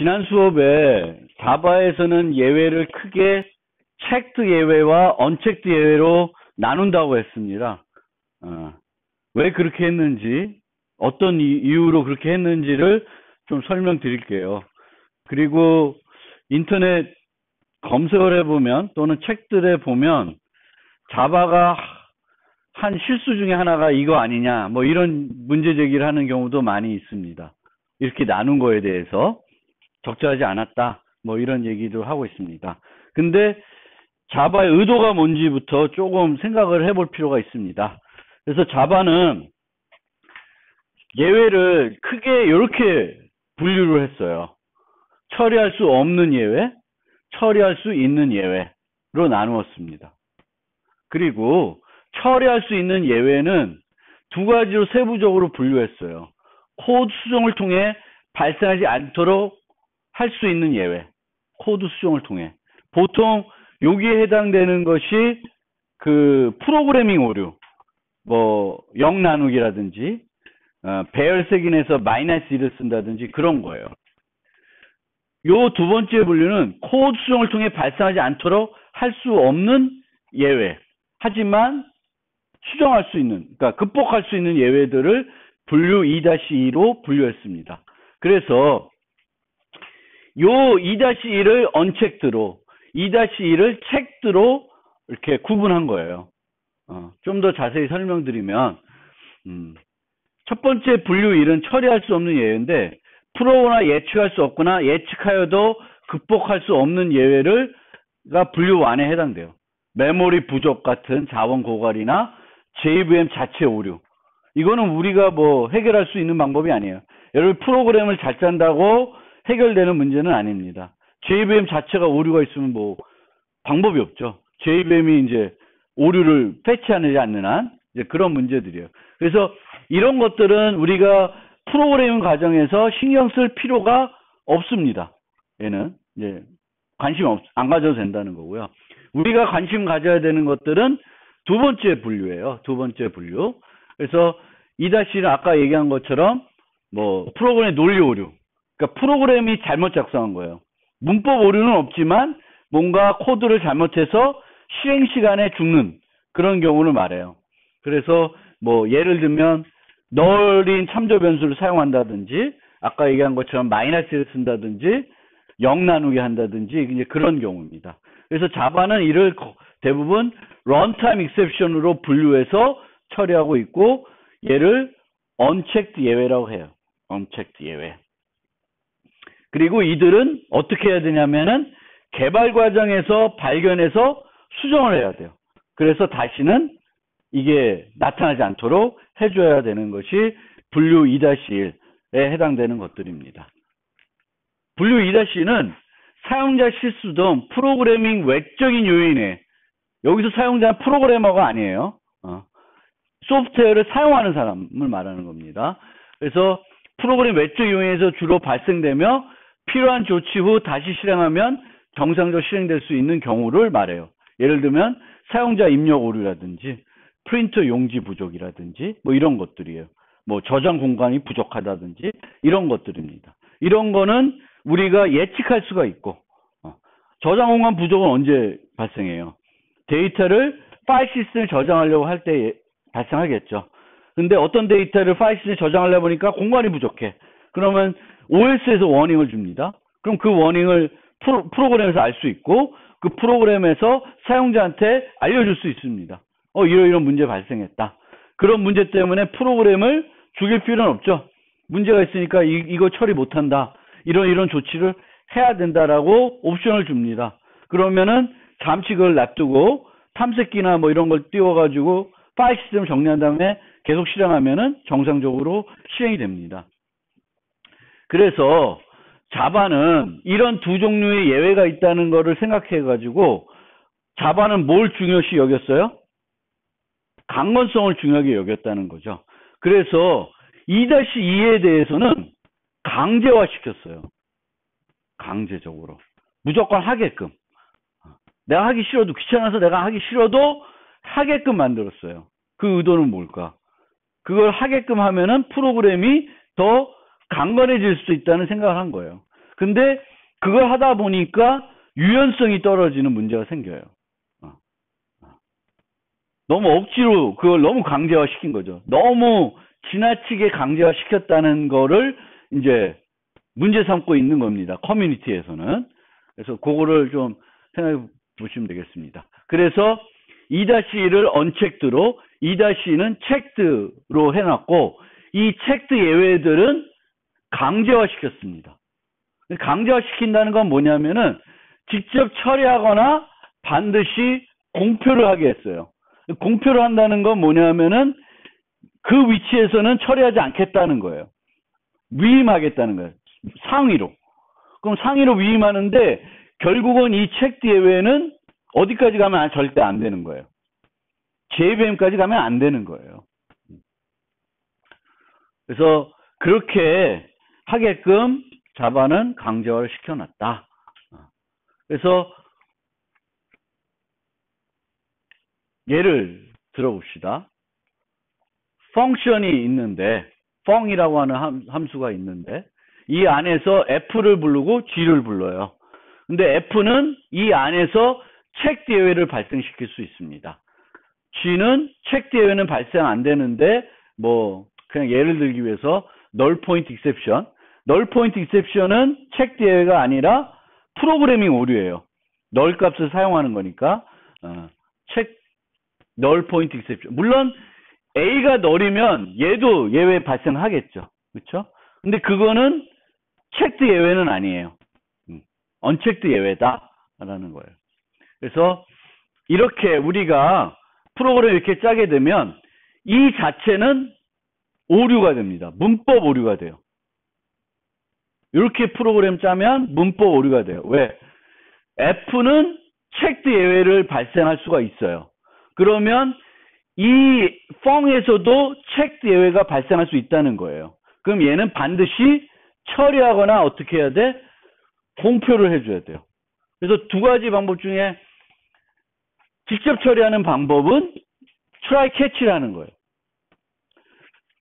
지난 수업에 자바에서는 예외를 크게 체크드 예외와 언체크드 예외로 나눈다고 했습니다. 왜 그렇게 했는지, 어떤 이유로 그렇게 했는지를 좀 설명드릴게요. 그리고 인터넷 검색을 해보면 또는 책들에 보면 자바가 한 실수 중에 하나가 이거 아니냐 뭐 이런 문제 제기를 하는 경우도 많이 있습니다. 이렇게 나눈 거에 대해서 적절하지 않았다 뭐 이런 얘기도 하고 있습니다. 근데 자바의 의도가 뭔지부터 조금 생각을 해볼 필요가 있습니다. 그래서 자바는 예외를 크게 이렇게 분류를 했어요. 처리할 수 없는 예외, 처리할 수 있는 예외로 나누었습니다. 그리고 처리할 수 있는 예외는 두 가지로 세부적으로 분류했어요. 코드 수정을 통해 발생하지 않도록 할 수 있는 예외, 코드 수정을 통해. 보통 여기에 해당되는 것이 그 프로그래밍 오류, 뭐 0 나누기라든지 배열색인에서 -1을 쓴다든지 그런 거예요. 요 두 번째 분류는 코드 수정을 통해 발생하지 않도록 할 수 없는 예외, 하지만 수정할 수 있는, 그러니까 극복할 수 있는 예외들을 분류 2-2로 분류했습니다. 그래서 요 2-1을 언체크드로, 2-2를 체크드로 이렇게 구분한 거예요. 좀 더 자세히 설명드리면, 첫 번째 분류 1은 처리할 수 없는 예외인데, 프로거나 예측할 수 없거나 예측하여도 극복할 수 없는 예외가 분류 1에 해당돼요. 메모리 부족 같은 자원 고갈이나 JVM 자체 오류. 이거는 우리가 뭐 해결할 수 있는 방법이 아니에요. 여러분 프로그램을 잘 짠다고 해결되는 문제는 아닙니다. JVM 자체가 오류가 있으면 뭐 방법이 없죠. JVM이 이제 오류를 패치하지 않는 한 이제 그런 문제들이에요. 그래서 이런 것들은 우리가 프로그래밍 과정에서 신경 쓸 필요가 없습니다. 얘는 이제 관심 안 가져도 된다는 거고요. 우리가 관심 가져야 되는 것들은 두 번째 분류예요. 두 번째 분류. 그래서 2-1은 아까 얘기한 것처럼 뭐 프로그램의 논리 오류. 그러니까 프로그램이 잘못 작성한 거예요. 문법 오류는 없지만 뭔가 코드를 잘못해서 실행 시간에 죽는 그런 경우를 말해요. 그래서 뭐 예를 들면 널인 참조 변수를 사용한다든지 아까 얘기한 것처럼 -를 쓴다든지 0 나누게 한다든지 이제 그런 경우입니다. 그래서 자바는 이를 대부분 런타임 익셉션으로 분류해서 처리하고 있고 얘를 언체크드 예외라고 해요. 언체크드 예외. 그리고 이들은 어떻게 해야 되냐면은 개발 과정에서 발견해서 수정을 해야 돼요. 그래서 다시는 이게 나타나지 않도록 해줘야 되는 것이 분류 2-1에 해당되는 것들입니다. 분류 2-1은 사용자 실수 등 프로그래밍 외적인 요인에, 여기서 사용자는 프로그래머가 아니에요. 소프트웨어를 사용하는 사람을 말하는 겁니다. 그래서 프로그램 외적 요인에서 주로 발생되며 필요한 조치 후 다시 실행하면 정상적으로 실행될 수 있는 경우를 말해요. 예를 들면 사용자 입력 오류라든지 프린터 용지 부족이라든지 뭐 이런 것들이에요. 뭐 저장 공간이 부족하다든지 이런 것들입니다. 이런 거는 우리가 예측할 수가 있고 저장 공간 부족은 언제 발생해요? 데이터를 파일 시스템에 저장하려고 할 때 발생하겠죠. 근데 어떤 데이터를 파일 시스템에 저장하려고 보니까 공간이 부족해. 그러면 OS에서 워닝을 줍니다. 그럼 그 워닝을 프로그램에서 알 수 있고 그 프로그램에서 사용자한테 알려줄 수 있습니다. 이런 문제 발생했다. 그런 문제 때문에 프로그램을 죽일 필요는 없죠. 문제가 있으니까 이거 처리 못한다. 이런 조치를 해야 된다라고 옵션을 줍니다. 그러면은 잠시 그걸 놔두고 탐색기나 뭐 이런 걸 띄워가지고 파일 시스템을 정리한 다음에 계속 실행하면은 정상적으로 실행이 됩니다. 그래서 자바는 이런 두 종류의 예외가 있다는 것을 생각해가지고 자바는 뭘 중요시 여겼어요? 강건성을 중요하게 여겼다는 거죠. 그래서 2-2에 대해서는 강제화 시켰어요. 강제적으로. 무조건 하게끔. 내가 하기 싫어도 귀찮아서 내가 하기 싫어도 하게끔 만들었어요. 그 의도는 뭘까? 그걸 하게끔 하면은 프로그램이 더 강건해질 수 있다는 생각을 한 거예요. 근데 그걸 하다 보니까 유연성이 떨어지는 문제가 생겨요. 너무 억지로 그걸 너무 강제화 시킨 거죠. 너무 지나치게 강제화 시켰다는 거를 이제 문제 삼고 있는 겁니다. 커뮤니티에서는. 그래서 그거를 좀 생각해 보시면 되겠습니다. 그래서 2-1을 언체크드로 2-2는 체크드로 해놨고 이 체크드 예외들은 강제화 시켰습니다. 강제화 시킨다는 건 뭐냐면은 직접 처리하거나 반드시 공표를 하게 했어요. 공표를 한다는 건 뭐냐면은 그 위치에서는 처리하지 않겠다는 거예요. 위임하겠다는 거예요. 상위로. 그럼 상위로 위임하는데 결국은 이 체크드 예외는 어디까지 가면 절대 안 되는 거예요. JVM까지 가면 안 되는 거예요. 그래서 그렇게 하게끔 자바는 강제화를 시켜놨다. 그래서 예를 들어봅시다. 펑션이 있는데 펑이라고 하는 함수가 있는데 이 안에서 F를 부르고 G를 불러요. 근데 F는 이 안에서 체크드 예외를 발생시킬 수 있습니다. G는 체크드 예외는 발생 안 되는데 뭐 그냥 예를 들기 위해서 null point exception. null point exception은 체크드 예외가 아니라 프로그래밍 오류예요. null 값을 사용하는 거니까 null point exception. 물론 A가 null이면 얘도 예외 발생하겠죠. 그렇죠? 근데 그거는 체크드 예외는 아니에요. 언체크드 예외다라는 거예요. 그래서 이렇게 우리가 프로그램을 이렇게 짜게 되면 이 자체는 오류가 됩니다. 문법 오류가 돼요. 이렇게 프로그램 짜면 문법 오류가 돼요. 왜? F는 체크드 예외를 발생할 수가 있어요. 그러면 이 펑에서도 체크드 예외가 발생할 수 있다는 거예요. 그럼 얘는 반드시 처리하거나 어떻게 해야 돼? 공표를 해줘야 돼요. 그래서 두 가지 방법 중에 직접 처리하는 방법은 try catch라는 거예요.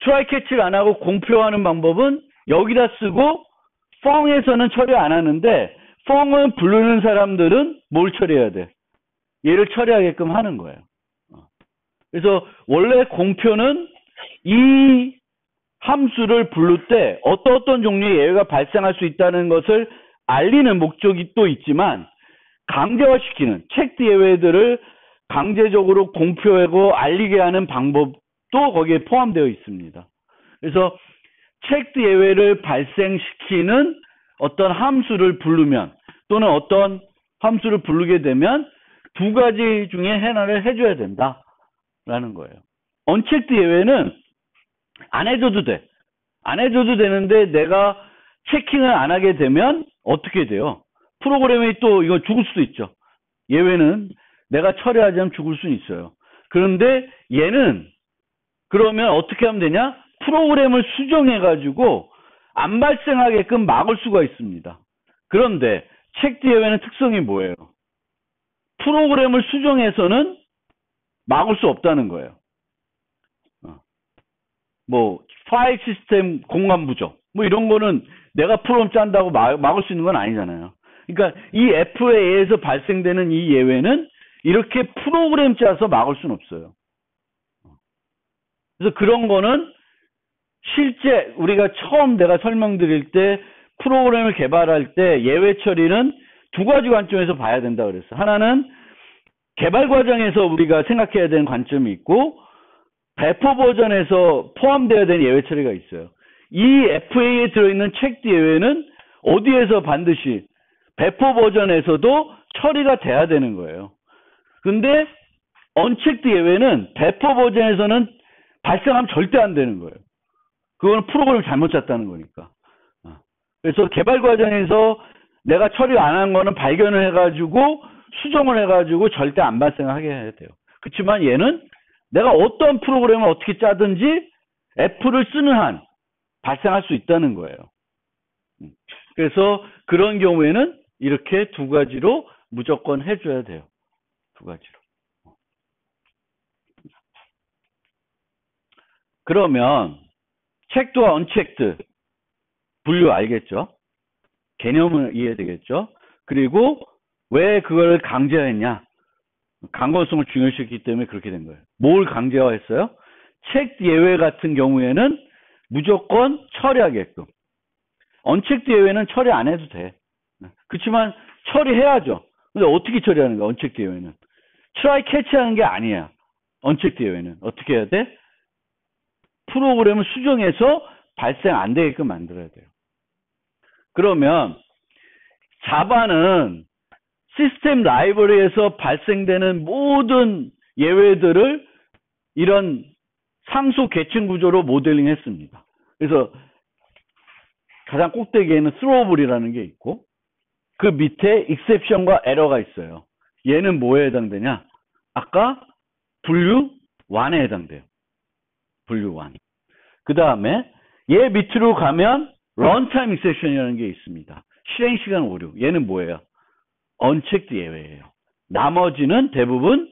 try catch를 안 하고 공표하는 방법은 여기다 쓰고 펑에서는 처리 안 하는데 펑을 부르는 사람들은 뭘 처리해야 돼? 얘를 처리하게끔 하는 거예요. 그래서 원래 공표는 이 함수를 부를 때 어떤 종류의 예외가 발생할 수 있다는 것을 알리는 목적이 또 있지만 강제화시키는 체크드 예외들을 강제적으로 공표하고 알리게 하는 방법도 거기에 포함되어 있습니다. 그래서 체크드 예외를 발생시키는 어떤 함수를 부르면 또는 어떤 함수를 부르게 되면 두 가지 중에 하나를 해줘야 된다라는 거예요. 언체크드 예외는 안 해줘도 돼. 안 해줘도 되는데 내가 체킹을 안 하게 되면 어떻게 돼요? 프로그램이 또 이거 죽을 수도 있죠. 예외는 내가 처리하지 않으면 죽을 수는 있어요. 그런데 얘는 그러면 어떻게 하면 되냐? 프로그램을 수정해가지고 안 발생하게끔 막을 수가 있습니다. 그런데 체크드 예외는 특성이 뭐예요? 프로그램을 수정해서는 막을 수 없다는 거예요. 뭐 파일 시스템 공간 부족 뭐 이런 거는 내가 프로그램 짠다고 막을 수 있는 건 아니잖아요. 그러니까 이 F에 의해서 발생되는 이 예외는 이렇게 프로그램 짜서 막을 수는 없어요. 그래서 그런 거는 실제 우리가 처음 내가 설명드릴 때 프로그램을 개발할 때 예외 처리는 두 가지 관점에서 봐야 된다 그랬어요. 하나는 개발 과정에서 우리가 생각해야 되는 관점이 있고 배포 버전에서 포함되어야 되는 예외 처리가 있어요. 이 FA에 들어있는 체크드 예외는 어디에서 반드시 배포 버전에서도 처리가 돼야 되는 거예요. 근데 언체크드 예외는 배포 버전에서는 발생하면 절대 안 되는 거예요. 그거는 프로그램을 잘못 짰다는 거니까. 그래서 개발 과정에서 내가 처리 안 한 거는 발견을 해가지고 수정을 해가지고 절대 안 발생하게 해야 돼요. 그렇지만 얘는 내가 어떤 프로그램을 어떻게 짜든지 F를 쓰는 한 발생할 수 있다는 거예요. 그래서 그런 경우에는 이렇게 두 가지로 무조건 해줘야 돼요. 두 가지로. 그러면 체크드와 언체크드 분류 알겠죠? 개념을 이해되겠죠. 그리고 왜 그걸 강제했냐? 강건성을 중요시했기 때문에 그렇게 된 거예요. 뭘 강제화했어요? 체크 예외 같은 경우에는 무조건 처리하게끔. 언체크 예외는 처리 안 해도 돼. 그렇지만 처리해야죠. 근데 어떻게 처리하는 거야? 언체크 예외는 트라이 캐치하는 게 아니야. 언체크 예외는 어떻게 해야 돼? 프로그램을 수정해서 발생 안 되게끔 만들어야 돼요. 그러면 자바는 시스템 라이브러리에서 발생되는 모든 예외들을 이런 상수 계층 구조로 모델링 했습니다. 그래서 가장 꼭대기에는 throwable이라는 게 있고 그 밑에 exception과 error가 있어요. 얘는 뭐에 해당되냐? 아까 분류 1에 해당돼요. 분류 1. 그 다음에 얘 밑으로 가면 runtime exception이라는 게 있습니다. 실행시간 오류. 얘는 뭐예요? unchecked 예외예요. 나머지는 대부분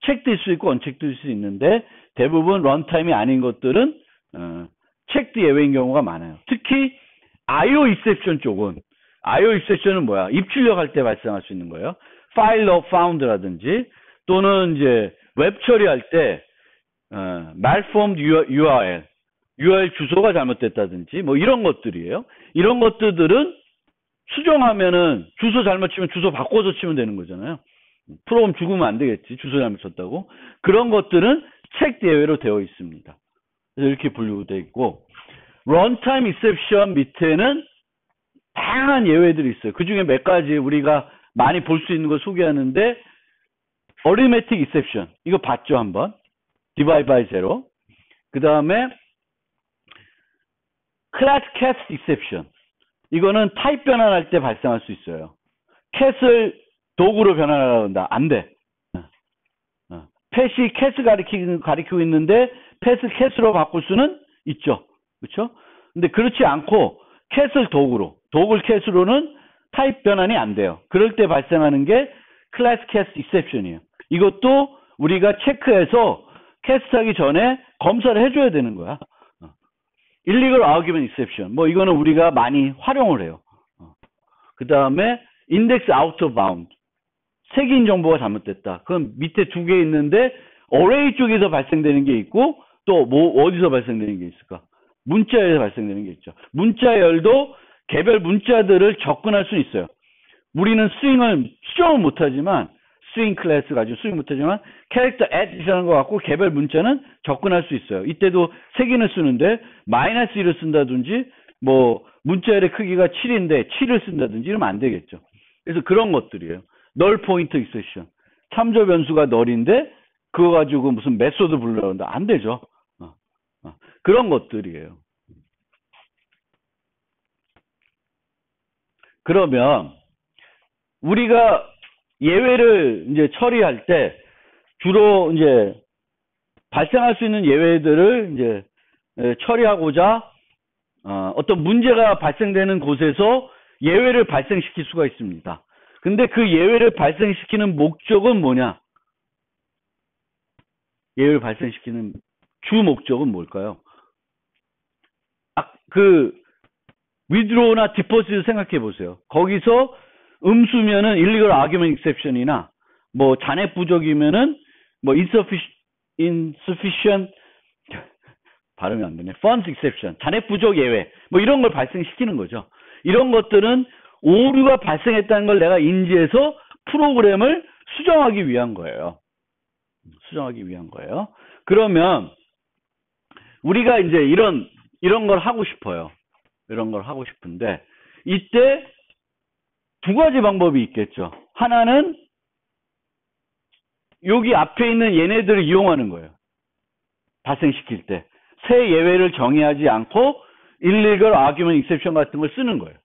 체크될 수 있고 언체크될 수 있는데 대부분 런타임이 아닌 것들은 체크드 예외인 경우가 많아요. 특히 IO exception 쪽은 IO exception은 뭐야? 입출력할 때 발생할 수 있는 거예요. file not found라든지 또는 이제 웹 처리할 때 malformed URL 주소가 잘못됐다든지 뭐 이런 것들이에요. 이런 것들은 수정하면은 주소 잘못 치면 주소 바꿔서 치면 되는 거잖아요. 프로그램 죽으면 안 되겠지. 주소 잘못 쳤다고. 그런 것들은 체크 예외로 되어 있습니다. 그래서 이렇게 분류되어 있고 runtime exception 밑에는 다양한 예외들이 있어요. 그 중에 몇 가지 우리가 많이 볼 수 있는 걸 소개하는데 arithmetic exception 이거 봤죠 한번. divide by zero. 그 다음에 class cast exception 이거는 타입 변환할 때 발생할 수 있어요. cat을 도구로 변환하려고 한다. 안 돼. 펫이 cat을 가리키고 있는데 펫을 cat으로 바꿀 수는 있죠. 그렇죠? 근데 그렇지 않고 cat을 도구를 cat으로는 타입 변환이 안 돼요. 그럴 때 발생하는 게 class cast exception이에요. 이것도 우리가 체크해서 캐스트하기 전에 검사를 해줘야 되는 거야. illegal argument exception. 뭐 이거는 우리가 많이 활용을 해요. 그 다음에 index out of bound. 색인 정보가 잘못됐다. 그럼 밑에 두 개 있는데 array 쪽에서 발생되는 게 있고 또 뭐 어디서 발생되는 게 있을까? 문자에서 발생되는 게 있죠. 문자열도 개별 문자들을 접근할 수 있어요. 우리는 스윙을 수정을 못하지만 스윙 클래스 가지고 스윙 못하지만 캐릭터 add이라는 거 갖고 개별 문자는 접근할 수 있어요. 이때도 색인을 쓰는데 마이너스 1을 쓴다든지 뭐 문자열의 크기가 7인데 7을 쓴다든지 이러면 안 되겠죠. 그래서 그런 것들이에요. null point exception. 참조 변수가 null인데 그거 가지고 무슨 메소드 불러야 한다. 안 되죠. 그런 것들이에요. 그러면 우리가 예외를 이제 처리할 때 주로 이제 발생할 수 있는 예외들을 이제 처리하고자 어떤 문제가 발생되는 곳에서 예외를 발생시킬 수가 있습니다. 근데 그 예외를 발생시키는 목적은 뭐냐? 예외를 발생시키는 주 목적은 뭘까요? withdraw나 deposit을 생각해 보세요. 거기서 음수면은 illegal argument exception이나 뭐 잔액 부족이면은 뭐 insufficient 발음이 안 되네. funds exception. 잔액 부족 예외. 뭐 이런 걸 발생시키는 거죠. 이런 것들은 오류가 발생했다는 걸 내가 인지해서 프로그램을 수정하기 위한 거예요. 수정하기 위한 거예요. 그러면 우리가 이제 이런 걸 하고 싶어요. 이런 걸 하고 싶은데 이때 두 가지 방법이 있겠죠. 하나는 여기 앞에 있는 얘네들을 이용하는 거예요. 발생시킬 때. 새 예외를 정의하지 않고 illegal argument exception 같은 걸 쓰는 거예요.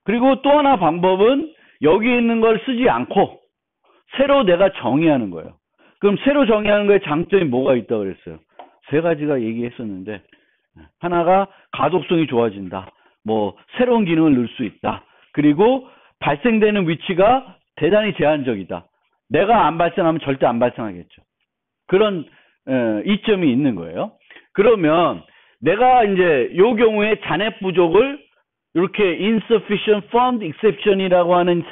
그리고 또 하나 방법은 여기 있는 걸 쓰지 않고 새로 내가 정의하는 거예요. 그럼 새로 정의하는 거에 장점이 뭐가 있다고 그랬어요? 세 가지가 얘기했었는데 하나가 가독성이 좋아진다. 뭐 새로운 기능을 넣을 수 있다. 그리고 발생되는 위치가 대단히 제한적이다. 내가 안 발생하면 절대 안 발생하겠죠. 그런 이점이 있는 거예요. 그러면 내가 이제 요 경우에 잔액 부족을 이렇게 insufficient fund exception이라고 하는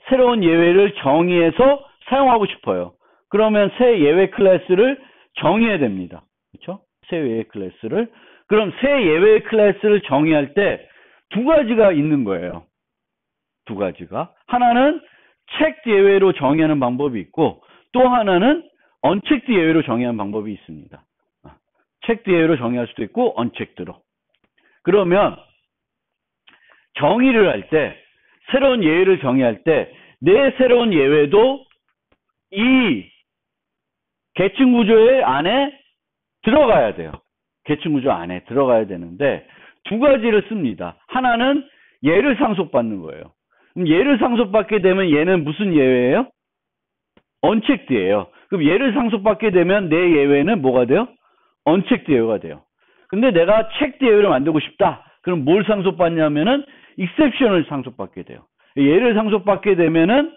새로운 예외를 정의해서 사용하고 싶어요. 그러면 새 예외 클래스를 정의해야 됩니다. 그렇죠? 새 예외 클래스를. 그럼 새 예외 클래스를 정의할 때 두 가지가 있는 거예요. 두 가지가. 하나는 체크드 예외로 정의하는 방법이 있고 또 하나는 언체크드 예외로 정의하는 방법이 있습니다. 체크드 예외로 정의할 수도 있고 언체크드로. 그러면 정의를 할 때 새로운 예외를 정의할 때 내 새로운 예외도 이 계층 구조의 안에 들어가야 돼요. 계층 구조 안에 들어가야 되는데 두 가지를 씁니다. 하나는 얘를 상속받는 거예요. 그럼 얘를 상속받게 되면 얘는 무슨 예외예요? 언체크드예요. 그럼 얘를 상속받게 되면 내 예외는 뭐가 돼요? 언체크드 예외가 돼요. 근데 내가 체크드 예외를 만들고 싶다. 그럼 뭘 상속받냐면은 익셉션을 상속받게 돼요. 얘를 상속받게 되면은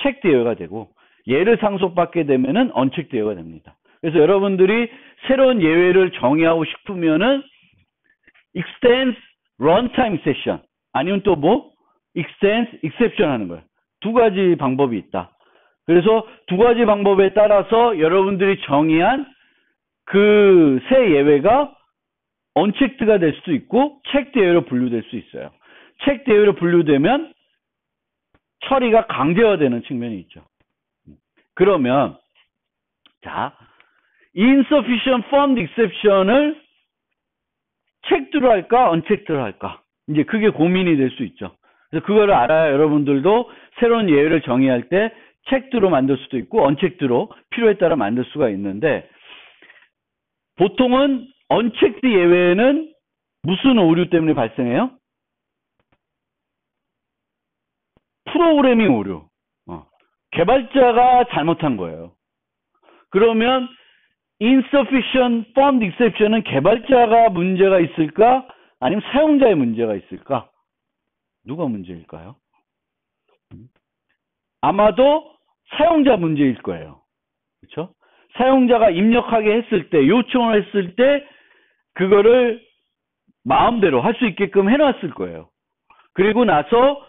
체크드 예외가 되고 얘를 상속받게 되면은 언체크드 예외가 됩니다. 그래서 여러분들이 새로운 예외를 정의하고 싶으면은 extends runtime exception 아니면 또 뭐 extends exception 하는 거예요. 두 가지 방법이 있다. 그래서 두 가지 방법에 따라서 여러분들이 정의한 그 새 예외가 언체크드가 될 수도 있고 체크드 예외로 분류될 수 있어요. 체크드 예외로 분류되면 처리가 강제화되는 측면이 있죠. 그러면 자, insufficient fund exception을 체크드로 할까 언체크드로 할까? 이제 그게 고민이 될 수 있죠. 그래서 그거를 알아야 여러분들도 새로운 예외를 정의할 때 체크드로 만들 수도 있고 언체크드로 필요에 따라 만들 수가 있는데 보통은 언체크드 예외는 무슨 오류 때문에 발생해요? 프로그래밍 오류. 개발자가 잘못한 거예요. 그러면 insufficient fund exception은 개발자가 문제가 있을까? 아니면 사용자의 문제가 있을까? 누가 문제일까요? 아마도 사용자 문제일 거예요. 그렇죠? 사용자가 입력하게 했을 때, 요청을 했을 때 그거를 마음대로 할 수 있게끔 해놨을 거예요. 그리고 나서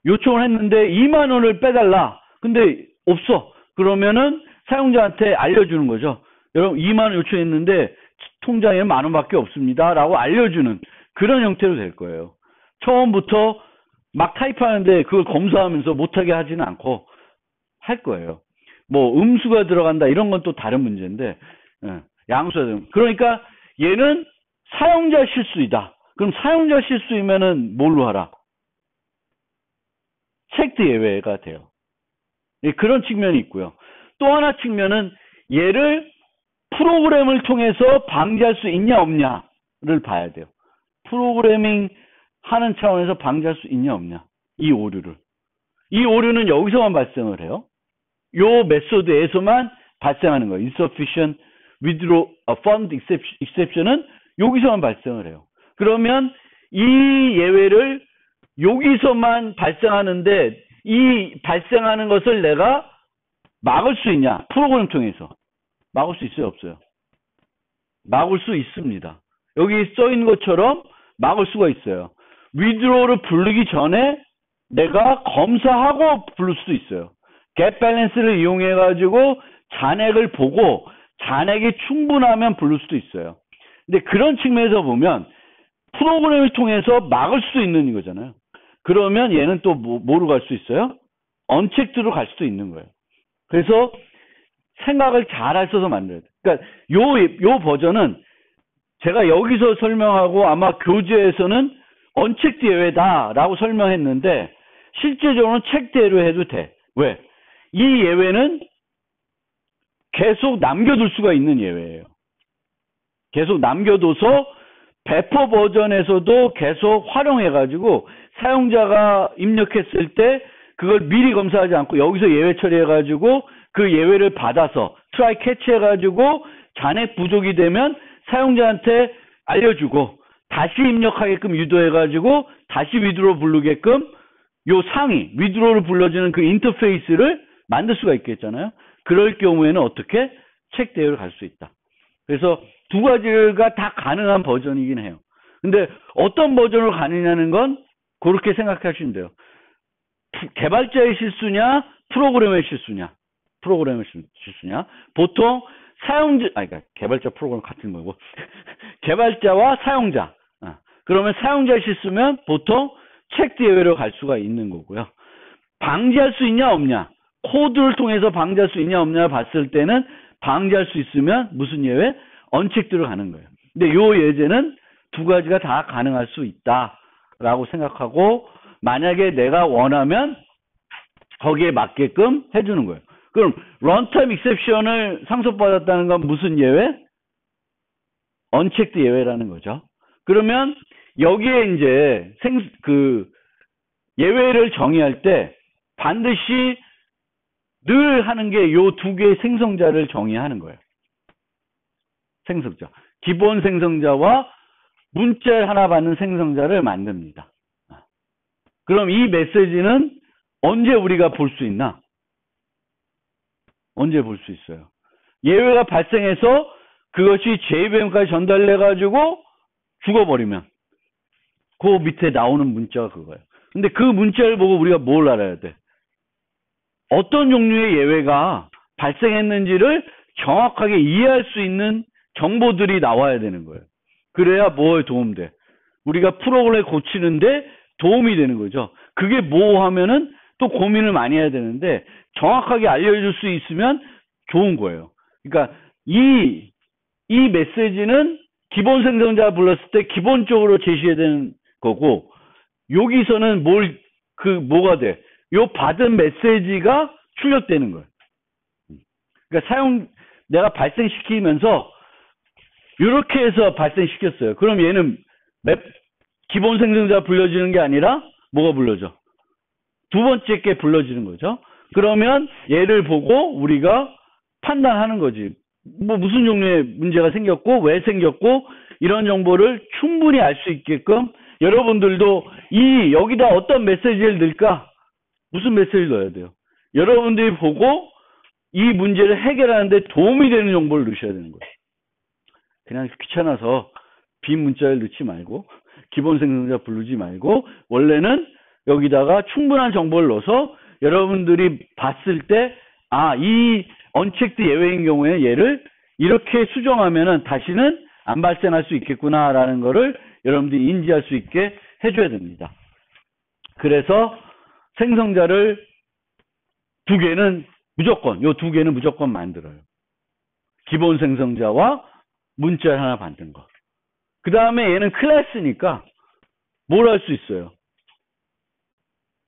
요청을 했는데 2만 원을 빼달라. 근데 없어. 그러면은 사용자한테 알려주는 거죠. 여러분 2만 원 요청했는데 통장에 1만 원밖에 없습니다. 라고 알려주는 그런 형태로 될 거예요. 처음부터 막 타입하는데 그걸 검사하면서 못하게 하지는 않고 할 거예요. 뭐 음수가 들어간다 이런 건 또 다른 문제인데 양수가 들어간다. 그러니까 얘는 사용자 실수이다. 그럼 사용자 실수이면은 뭘로 하라? 체크드 예외가 돼요. 그런 측면이 있고요. 또 하나 측면은 얘를 프로그램을 통해서 방지할 수 있냐 없냐를 봐야 돼요. 프로그래밍 하는 차원에서 방지할 수 있냐 없냐 이 오류를. 이 오류는 여기서만 발생을 해요. 요 메소드에서만 발생하는 거예요. insufficient withdraw fund exception은 여기서만 발생을 해요. 그러면 이 예외를 여기서만 발생하는데 이 발생하는 것을 내가 막을 수 있냐? 프로그램 통해서. 막을 수 있어요? 없어요? 막을 수 있습니다. 여기 써 있는 것처럼 막을 수가 있어요. withdraw를 부르기 전에 내가 검사하고 부를 수도 있어요. get balance를 이용해 가지고 잔액을 보고 잔액이 충분하면 부를 수도 있어요. 근데 그런 측면에서 보면 프로그램을 통해서 막을 수 있는 이거잖아요. 그러면 얘는 또 뭐로 갈 수 있어요? 언체크드로 갈 수도 있는 거예요. 그래서 생각을 잘 하셔서 만들어야 돼요. 그러니까 요 버전은 제가 여기서 설명하고 아마 교재에서는 언체크드 예외다라고 설명했는데 실제적으로는 체크드 예외로 해도 돼. 왜? 이 예외는 계속 남겨둘 수가 있는 예외예요. 계속 남겨둬서 배포 버전에서도 계속 활용해가지고 사용자가 입력했을 때 그걸 미리 검사하지 않고 여기서 예외 처리해가지고 그 예외를 받아서 트라이 캐치해가지고 잔액 부족이 되면 사용자한테 알려주고 다시 입력하게끔 유도해가지고 다시 위드로 부르게끔 요 상위 위드로를 불러주는 그 인터페이스를 만들 수가 있겠잖아요. 그럴 경우에는 어떻게 체크드 예외로 갈 수 있다. 그래서 두 가지가 다 가능한 버전이긴 해요. 근데 어떤 버전으로 가느냐는 건 그렇게 생각하시면 돼요. 개발자의 실수냐, 프로그램의 실수냐. 프로그램의 실수냐. 보통 사용자, 그러니까 개발자 프로그램 같은 거고. 개발자와 사용자. 그러면 사용자의 실수면 보통 체크 예외로 갈 수가 있는 거고요. 방지할 수 있냐, 없냐. 코드를 통해서 방지할 수 있냐, 없냐 봤을 때는 방지할 수 있으면 무슨 예외? 언체크로 가는 거예요. 근데 요 예제는 두 가지가 다 가능할 수 있다라고 생각하고, 만약에 내가 원하면 거기에 맞게끔 해주는 거예요. 그럼 런타임 익셉션을 상속받았다는 건 무슨 예외? 언체크드 예외라는 거죠. 그러면 여기에 이제 예외를 정의할 때 반드시 늘 하는 게 요 두 개의 생성자를 정의하는 거예요. 생성자. 기본 생성자와 문자 하나 받는 생성자를 만듭니다. 그럼 이 메시지는 언제 우리가 볼 수 있나? 언제 볼 수 있어요? 예외가 발생해서 그것이 JVM까지 전달돼가지고 죽어버리면 그 밑에 나오는 문자가 그거예요. 근데 그 문자를 보고 우리가 뭘 알아야 돼? 어떤 종류의 예외가 발생했는지를 정확하게 이해할 수 있는 정보들이 나와야 되는 거예요. 그래야 뭐에 도움돼? 우리가 프로그램을 고치는데 도움이 되는 거죠. 그게 뭐 하면은 또 고민을 많이 해야 되는데 정확하게 알려줄 수 있으면 좋은 거예요. 그러니까 이 메시지는 기본 생성자 불렀을 때 기본적으로 제시해야 되는 거고, 여기서는 뭐가 돼? 요 받은 메시지가 출력되는 거예요. 그러니까 내가 발생시키면서 이렇게 해서 발생시켰어요. 그럼 얘는 기본 생성자 불러지는 게 아니라 뭐가 불러져? 두 번째 게 불러지는 거죠. 그러면 얘를 보고 우리가 판단하는 거지. 무슨 종류의 문제가 생겼고 왜 생겼고 이런 정보를 충분히 알 수 있게끔 여러분들도 여기다 어떤 메시지를 넣을까? 무슨 메시지를 넣어야 돼요? 여러분들이 보고 이 문제를 해결하는데 도움이 되는 정보를 넣으셔야 되는 거예요. 그냥 귀찮아서 빈 문자를 넣지 말고 기본 생성자 부르지 말고 원래는 여기다가 충분한 정보를 넣어서 여러분들이 봤을 때 이 언체크드 예외인 경우에 얘를 이렇게 수정하면은 다시는 안 발생할 수 있겠구나라는 거를 여러분들이 인지할 수 있게 해줘야 됩니다. 그래서 생성자를 요 두 개는 무조건 만들어요. 기본 생성자와 문자 하나 받는 거. 그 다음에 얘는 클래스니까 뭘 할 수 있어요?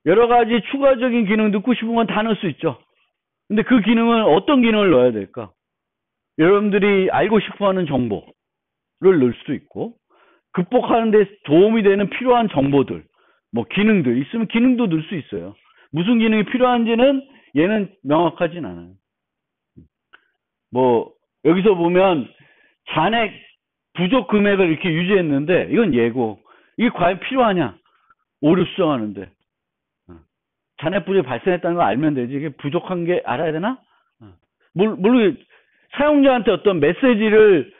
여러 가지 추가적인 기능 넣고 싶은 건 다 넣을 수 있죠. 근데 그 기능은 어떤 기능을 넣어야 될까? 여러분들이 알고 싶어하는 정보를 넣을 수도 있고, 극복하는 데 도움이 되는 필요한 정보들, 기능들 있으면 기능도 넣을 수 있어요. 무슨 기능이 필요한지는 얘는 명확하진 않아요. 여기서 보면 잔액 부족 금액을 이렇게 유지했는데 이건 예고. 이게 과연 필요하냐? 오류 수정하는데. 잔액 부족이 발생했다는 걸 알면 되지. 이게 부족한 게 알아야 되나? 물론 사용자한테 어떤 메시지를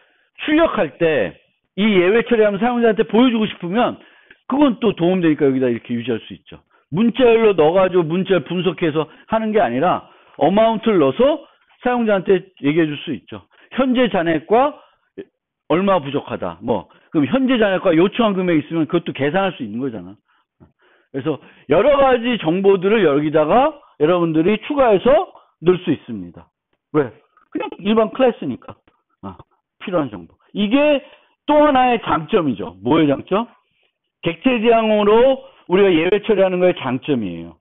출력할 때 이 예외 처리하면 사용자한테 보여주고 싶으면 그건 또 도움되니까 여기다 이렇게 유지할 수 있죠. 문자열로 넣어가지고 문자를 분석해서 하는 게 아니라 어마운트를 넣어서 사용자한테 얘기해 줄 수 있죠. 현재 잔액과 얼마 부족하다. 그럼 현재 잔액과 요청한 금액이 있으면 그것도 계산할 수 있는 거잖아. 그래서 여러 가지 정보들을 여기다가 여러분들이 추가해서 넣을 수 있습니다. 왜? 그냥 일반 클래스니까. 필요한 정보. 이게 또 하나의 장점이죠. 뭐의 장점? 객체 지향으로 우리가 예외 처리하는 거의 장점이에요.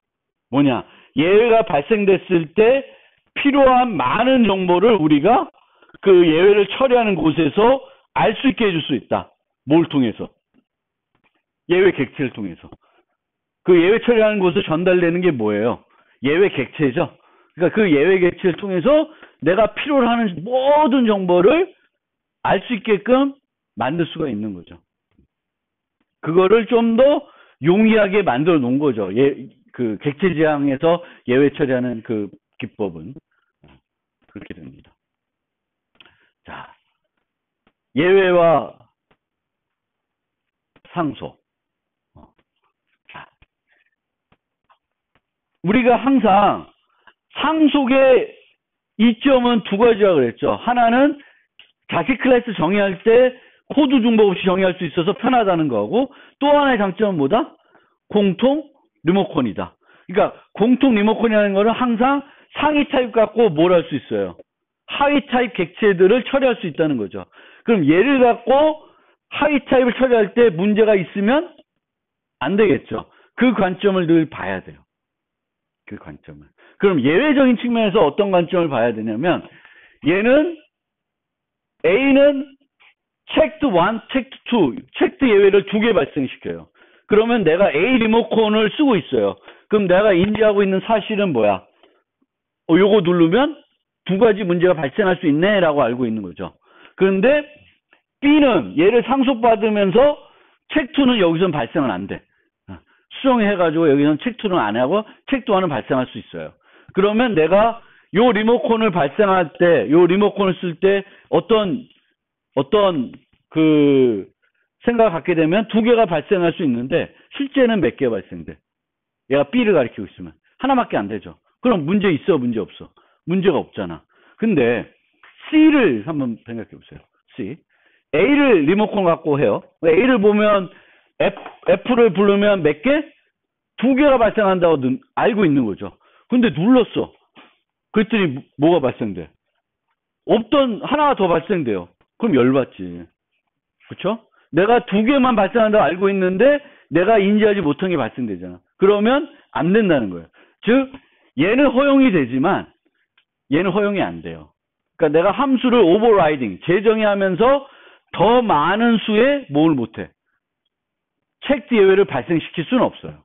뭐냐? 예외가 발생됐을 때 필요한 많은 정보를 우리가 그 예외를 처리하는 곳에서 알 수 있게 해줄 수 있다. 뭘 통해서? 예외 객체를 통해서. 그 예외 처리하는 곳에 전달되는 게 뭐예요? 예외 객체죠. 그러니까 그 예외 객체를 통해서 내가 필요로 하는 모든 정보를 알 수 있게끔 만들 수가 있는 거죠. 그거를 좀 더 용이하게 만들어 놓은 거죠. 그 객체 지향에서 예외 처리하는 그 기법은 그렇게 됩니다. 자, 예외와 상속. 자, 우리가 항상 상속의 이점은 두 가지라 그랬죠. 하나는 자기 클래스 정의할 때 코드 중복 없이 정의할 수 있어서 편하다는 거고, 또 하나의 장점은 뭐다? 공통 리모컨이다. 그러니까 공통 리모컨이라는 거는 항상 상위 타입 갖고 뭘 할 수 있어요? 하위 타입 객체들을 처리할 수 있다는 거죠. 그럼 얘를 갖고 하위 타입을 처리할 때 문제가 있으면 안 되겠죠. 그 관점을 늘 봐야 돼요. 그 관점을. 그럼 예외적인 측면에서 어떤 관점을 봐야 되냐면, 얘는 A는 체크드 1, 체크드 2, 체크드 예외를 두 개 발생시켜요. 그러면 내가 A 리모컨을 쓰고 있어요. 그럼 내가 인지하고 있는 사실은 뭐야? 요거 누르면 두 가지 문제가 발생할 수 있네 라고 알고 있는 거죠. 그런데 B는 얘를 상속받으면서 체크2는 여기서는 발생은 안 돼. 수정해가지고 여기서는 체크2는 안 하고 체크1은 발생할 수 있어요. 그러면 내가 요 리모컨을 발생할 때, 요 리모컨을 쓸 때 어떤 그 생각을 갖게 되면 두 개가 발생할 수 있는데 실제는 몇 개가 발생돼? 얘가 B를 가리키고 있으면 하나밖에 안 되죠. 그럼 문제 있어, 문제 없어? 문제가 없잖아. 근데 C를 한번 생각해 보세요. C. A를 리모컨 갖고 해요. A를 보면 F를 부르면 몇 개? 두 개가 발생한다고 알고 있는 거죠. 근데 눌렀어. 그랬더니 뭐가 발생돼? 없던 하나가 더 발생돼요. 그럼 열받지. 그렇죠? 내가 두 개만 발생한다고 알고 있는데 내가 인지하지 못한 게 발생되잖아. 그러면 안 된다는 거예요. 즉 얘는 허용이 되지만 얘는 허용이 안 돼요. 그러니까 내가 함수를 오버라이딩, 재정의하면서 더 많은 수의 뭘 못해? 체크 예외를 발생시킬 수는 없어요.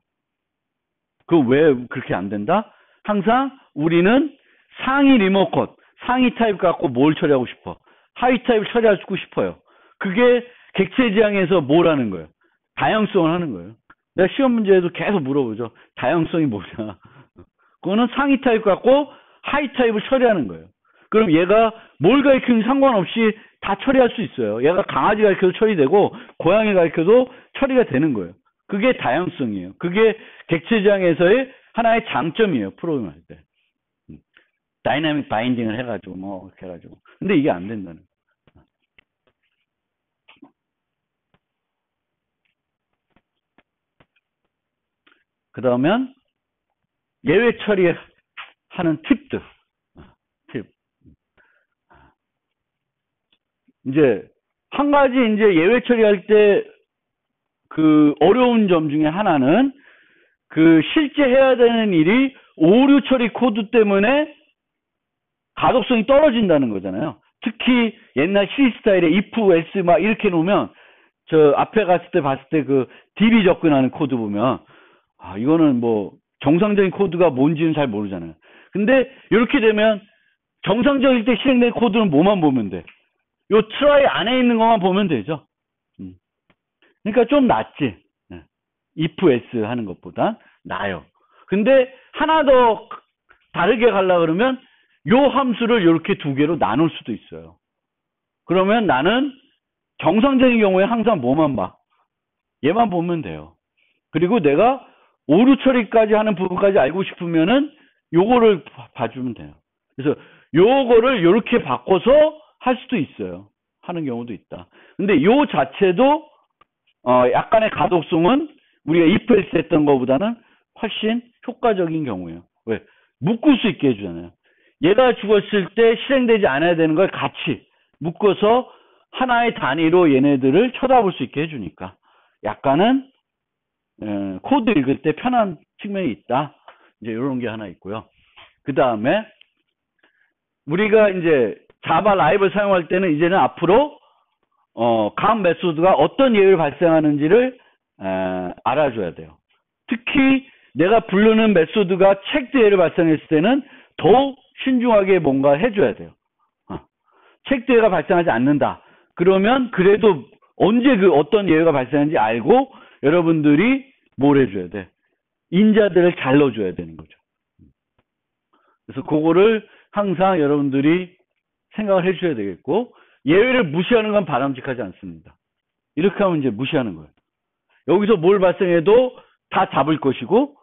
그 왜 그렇게 안 된다? 항상 우리는 상위 리모컨, 상위 타입 갖고 뭘 처리하고 싶어? 하위 타입을 처리하고 싶어요. 그게 객체 지향에서 뭘 하는 거예요? 다양성을 하는 거예요. 내가 시험 문제에도 계속 물어보죠. 다양성이 뭐냐? 그거는 상위 타입 갖고 하위 타입을 처리하는 거예요. 그럼 얘가 뭘 가르치는지 상관없이 다 처리할 수 있어요. 얘가 강아지 가르쳐도 처리되고 고양이 가르쳐도 처리가 되는 거예요. 그게 다양성이에요. 그게 객체 지향에서의 하나의 장점이에요. 프로그램 할 때. 다이나믹 바인딩을 해가지고 뭐 이렇게 해가지고. 근데 이게 안 된다는 거예요. 그 다음엔 예외 처리하는 팁들. 팁. 이제 한 가지 이제 예외 처리할 때 그 어려운 점 중에 하나는 그 실제 해야 되는 일이 오류 처리 코드 때문에 가독성이 떨어진다는 거잖아요. 특히 옛날 C 스타일의 if, else 막 이렇게 놓으면 저 앞에 갔을 때 봤을 때 그 DB 접근하는 코드 보면 아 이거는 뭐 정상적인 코드가 뭔지는 잘 모르잖아요. 근데 이렇게 되면 정상적일 때 실행된 코드는 뭐만 보면 돼? 요 try 안에 있는 것만 보면 되죠. 그러니까 좀 낫지. if, else 하는 것보다 나아요. 근데 하나 더 다르게 가려고 그러면 요 함수를 이렇게 두 개로 나눌 수도 있어요. 그러면 나는 정상적인 경우에 항상 뭐만 봐? 얘만 보면 돼요. 그리고 내가 오류 처리까지 하는 부분까지 알고 싶으면은 요거를 봐주면 돼요. 그래서 요거를 이렇게 바꿔서 할 수도 있어요. 하는 경우도 있다. 근데 요 자체도 약간의 가독성은 우리가 if else 했던 것보다는 훨씬 효과적인 경우예요. 왜? 묶을 수 있게 해주잖아요. 얘가 죽었을 때 실행되지 않아야 되는 걸 같이 묶어서 하나의 단위로 얘네들을 쳐다볼 수 있게 해주니까 약간은 코드 읽을 때 편한 측면이 있다. 이제 이런 게 하나 있고요. 그 다음에 우리가 이제 자바 라이브를 사용할 때는 이제는 앞으로 각 메소드가 어떤 예외를 발생하는지를 알아줘야 돼요. 특히 내가 부르는 메소드가 체크드 예외를 발생했을 때는 더욱 신중하게 뭔가 해줘야 돼요. 체크드 예외가 발생하지 않는다. 그러면 그래도 언제 그 어떤 예외가 발생하는지 알고 여러분들이 뭘 해줘야 돼? 인자들을 잘 넣어줘야 되는 거죠. 그래서 그거를 항상 여러분들이 생각을 해주셔야 되겠고 예외를 무시하는 건 바람직하지 않습니다. 이렇게 하면 이제 무시하는 거예요. 여기서 뭘 발생해도 다 잡을 것이고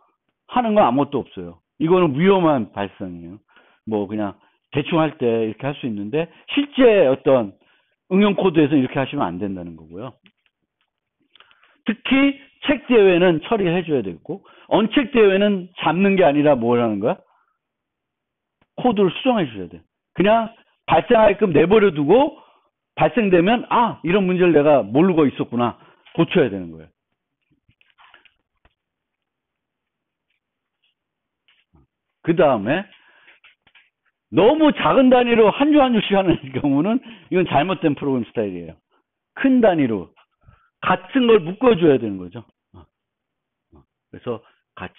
하는 건 아무것도 없어요. 이거는 위험한 발상이에요. 뭐 그냥 대충 할 때 이렇게 할 수 있는데 실제 어떤 응용 코드에서 이렇게 하시면 안 된다는 거고요. 특히 책 제외는 처리해 줘야 되고 언책 제외는 잡는 게 아니라 뭘 하는 거야? 코드를 수정해 줘야 돼. 그냥 발생하게끔 내버려 두고 발생되면 아 이런 문제를 내가 모르고 있었구나 고쳐야 되는 거예요. 그 다음에 너무 작은 단위로 한 주 한 주씩 하는 경우는 이건 잘못된 프로그램 스타일이에요. 큰 단위로 같은 걸 묶어줘야 되는 거죠. 그래서 같이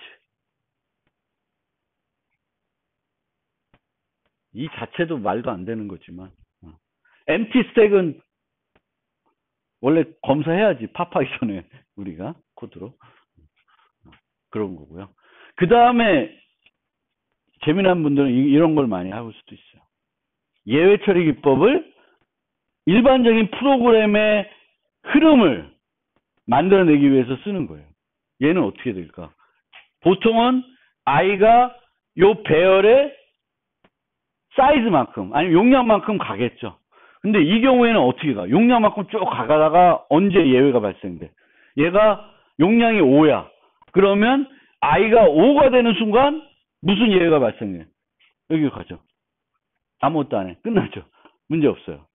이 자체도 말도 안 되는 거지만 empty stack은 원래 검사해야지 파파이썬에 우리가 코드로 그런 거고요. 그 다음에 재미난 분들은 이런 걸 많이 하고 수도 있어요. 예외 처리 기법을 일반적인 프로그램의 흐름을 만들어내기 위해서 쓰는 거예요. 얘는 어떻게 될까? 보통은 i가 요 배열의 사이즈만큼 아니면 용량만큼 가겠죠. 근데 이 경우에는 어떻게 가? 용량만큼 쭉 가다가 언제 예외가 발생돼? 얘가 용량이 5야. 그러면 i가 5가 되는 순간 무슨 예외가 발생해? 여기 가죠. 아무것도 안 해. 끝나죠. 문제 없어요.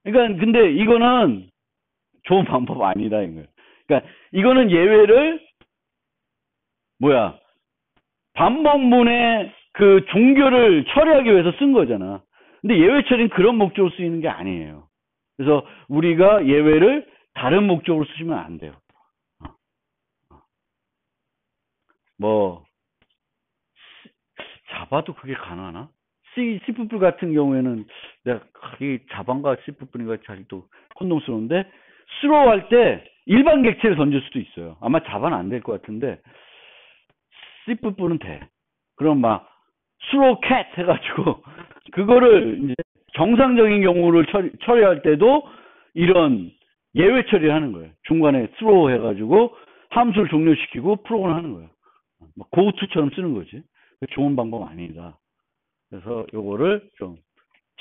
그러니까 근데 이거는 좋은 방법 아니다 이거예요. 그러니까 이거는 예외를 뭐야? 반복문의 그 종교를 처리하기 위해서 쓴 거잖아. 근데 예외 처리는 그런 목적으로 쓰이는 게 아니에요. 그래서 우리가 예외를 다른 목적으로 쓰시면 안 돼요. 뭐 자바도 그게 가능하나? C++ 같은 경우에는 내가 이 자바인가 C++인가 잘 또 혼동스러운데 스로우 할 때 일반 객체를 던질 수도 있어요. 아마 자바는 안 될 것 같은데 C++는 돼. 그럼 막 스로우 캣 해가지고 그거를 이제 정상적인 경우를 처리할 때도 이런 예외 처리를 하는 거예요. 중간에 스로우 해가지고 함수를 종료시키고 프로그램 하는 거예요. 고우투처럼 쓰는 거지. 좋은 방법 아니다. 그래서 요거를 좀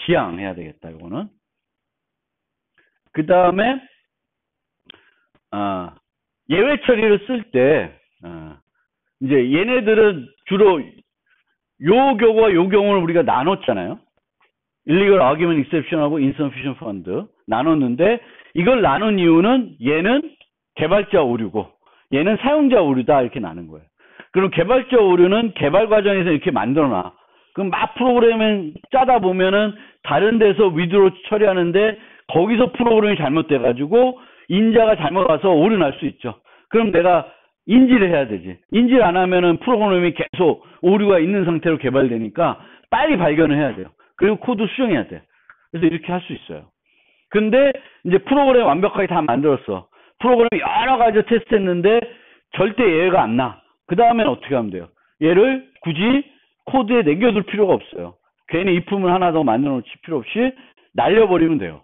지양해야 되겠다. 요거는. 그 다음에 예외 처리를 쓸 때 이제 얘네들은 주로 요 경우와 요 경우를 우리가 나눴잖아요. illegal argument exception하고 insufficient fund 나눴는데 이걸 나눈 이유는 얘는 개발자 오류고 얘는 사용자 오류다 이렇게 나눈 거예요. 그럼 개발자 오류는 개발 과정에서 이렇게 만들어놔. 그럼 막 프로그램을 짜다 보면은 다른 데서 위드로 처리하는데 거기서 프로그램이 잘못돼가지고 인자가 잘못 와서 오류 날 수 있죠. 그럼 내가 인지를 해야 되지. 인지를 안 하면은 프로그램이 계속 오류가 있는 상태로 개발되니까 빨리 발견을 해야 돼요. 그리고 코드 수정해야 돼. 그래서 이렇게 할 수 있어요. 근데 이제 프로그램 완벽하게 다 만들었어. 프로그램 여러 가지 테스트했는데 절대 예외가 안 나. 그 다음에는 어떻게 하면 돼요? 얘를 굳이 코드에 남겨둘 필요가 없어요. 괜히 if문 하나 더 만들어 놓을 필요 없이 날려버리면 돼요.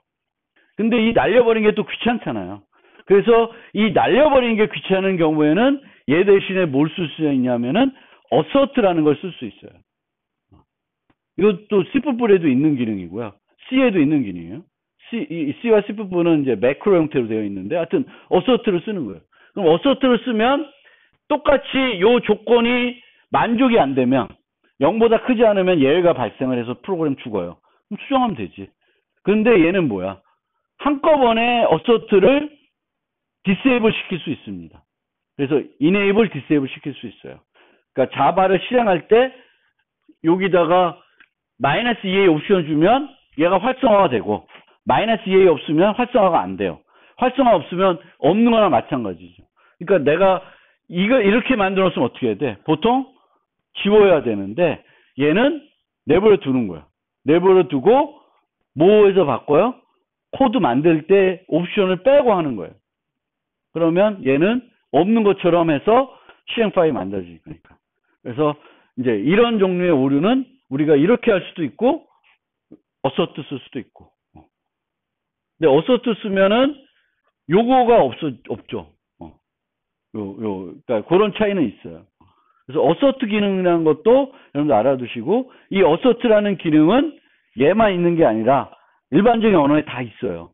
근데 이 날려버리는 게 또 귀찮잖아요. 그래서 이 날려버리는 게 귀찮은 경우에는 얘 대신에 뭘 쓸 수 있냐면은 assert라는 걸 쓸 수 있어요. 이것도 C++에도 있는 기능이고요. C에도 있는 기능이에요. C와 C++는 이제 매크로 형태로 되어 있는데 하여튼 assert를 쓰는 거예요. 그럼 assert를 쓰면 똑같이 요 조건이 만족이 안 되면 0보다 크지 않으면 예외가 발생을 해서 프로그램 죽어요. 그럼 수정하면 되지. 그런데 얘는 뭐야? 한꺼번에 assert를 disable 시킬 수 있습니다. 그래서 enable, disable 시킬 수 있어요. 그러니까 자바를 실행할 때 여기다가 -2a 옵션 주면 얘가 활성화가 되고 -2a 없으면 활성화가 안 돼요. 활성화 없으면 없는 거나 마찬가지죠. 그러니까 내가 이거 이렇게 만들었으면 어떻게 해야 돼? 보통 지워야 되는데 얘는 내버려 두는 거야. 내버려 두고 뭐에서 바꿔요? 코드 만들 때 옵션을 빼고 하는 거예요. 그러면 얘는 없는 것처럼 해서 실행 파일이 만들어질 거니까. 그래서 이제 이런 종류의 오류는 우리가 이렇게 할 수도 있고 assert 쓸 수도 있고. 근데 assert 쓰면은 요거가 없죠. 그러니까 그런 차이는 있어요. 그래서 어서트 기능이라는 것도 여러분들 알아두시고, 이 어서트라는 기능은 얘만 있는 게 아니라 일반적인 언어에 다 있어요.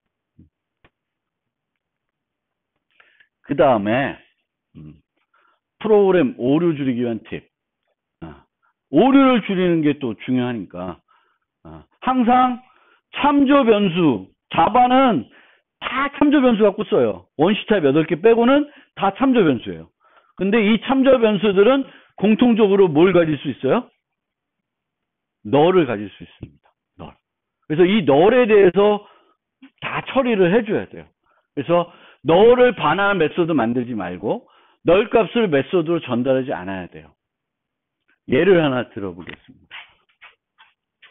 그 다음에 프로그램 오류 줄이기 위한 팁. 오류를 줄이는 게 또 중요하니까 항상 참조 변수, 자바는 다 참조 변수 갖고 써요. 원시 타입 8개 빼고는 다 참조 변수예요. 근데 이 참조 변수들은 공통적으로 뭘 가질 수 있어요? 널을 가질 수 있습니다. 널. 그래서 이 널에 대해서 다 처리를 해줘야 돼요. 그래서 널을 반환한 메소드 만들지 말고 널 값을 메소드로 전달하지 않아야 돼요. 예를 하나 들어보겠습니다.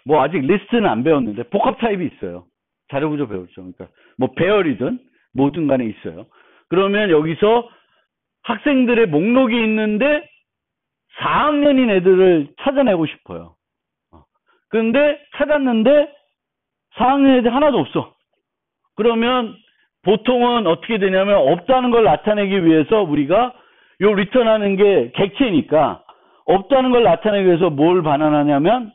뭐 아직 리스트는 안 배웠는데 복합 타입이 있어요. 자료구조 배웠죠. 그러니까 뭐 배열이든 뭐든 간에 있어요. 그러면 여기서 학생들의 목록이 있는데 4학년인 애들을 찾아내고 싶어요. 그런데 찾았는데 4학년 애들 하나도 없어. 그러면 보통은 어떻게 되냐면 없다는 걸 나타내기 위해서 우리가 요 리턴하는 게 객체니까 없다는 걸 나타내기 위해서 뭘 반환하냐면